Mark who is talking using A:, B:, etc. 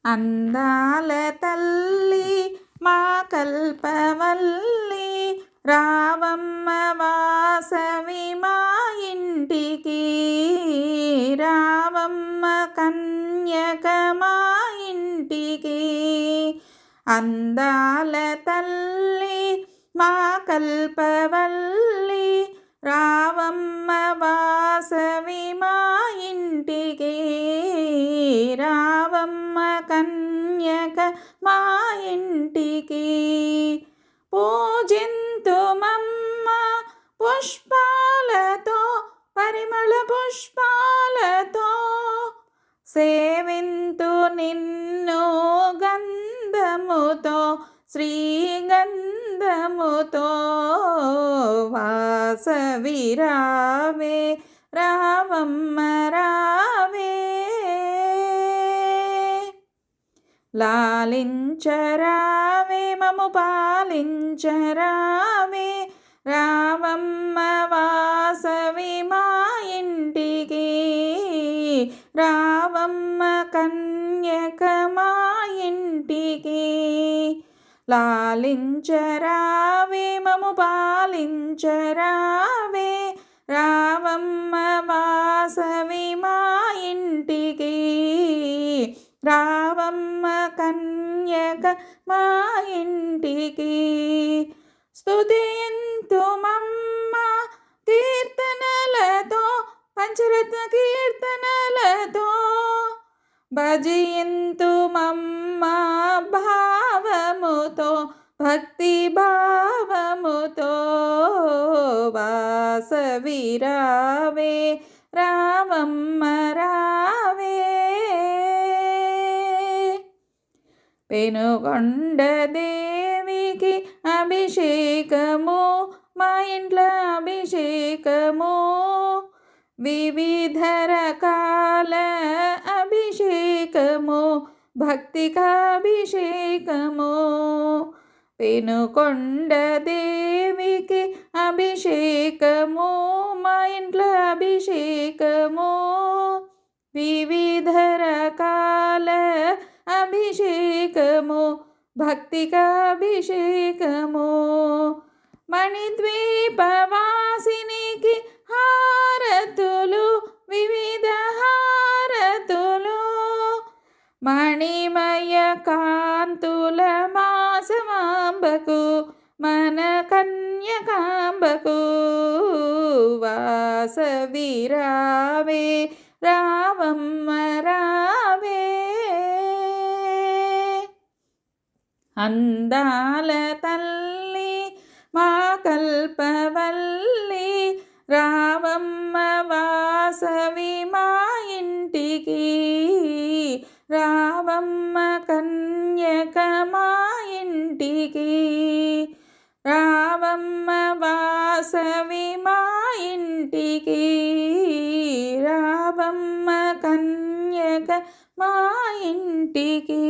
A: అందాల తల్లి మా కల్పవల్లి రావమ్మ వాసవి మా ఇంటికి రావమ్మ కన్యక మా ఇంటికి అందాల తల్లి మా కల్పవల్లి రావమ్మ వాసవి మా ఇంటికి రావమ్మ కన్యక మా ఇంటికి పూజింతుమమ్మ పుష్పాలతో పరిమళ పుష్పాలతో సేవింతు నిన్ను గంధముతో శ్రీగంధముతో వాసవి రావే రావమ్మ రావే లాలించరావే మము పాలించరావే రావమ్మ వాసవి మా ఇంటికి రావమ్మ కన్యక మా ఇంటికి లాలించరావే మము పాలించరావే రావమ్మ వాసవి మా ఇంటికి రావమ్మ కన్యక మా ఇంటికి స్తుతింతుమమ్మ కీర్తనలతో పంచరత్న కీర్తనలతో భజయింతుమమ్మ భావముతో భక్తి భావముతో వాసవి రావే రావమ్మ రావే పెనుగొండ దేవికి అభిషేకము మా ఇంట్లో అభిషేకము వివిధ రకాల అభిషేకము భక్తికాభిషేకము పెనుకొండ దేవికి అభిషేకము మా ఇంట్లో అభిషేకము వివిధ రకాల అభిషేకము భక్తికాభిషేకము మణిద్వీపవాసినికి హారతులు వివిధ హారతులు మణిమయ కాంతుల మాసమాంబకు మన కన్యకాంబకు వాసవి రావే రావమ్మ రావే అందాల తల్లి మా కల్పవల్లి రావమ్మ వాసవి మా ఇంటికి రావమ్మ కన్యక మా ఇంటికి రావమ్మ వాసవి మా ఇంటికి రావమ్మ కన్యక మా ఇంటికి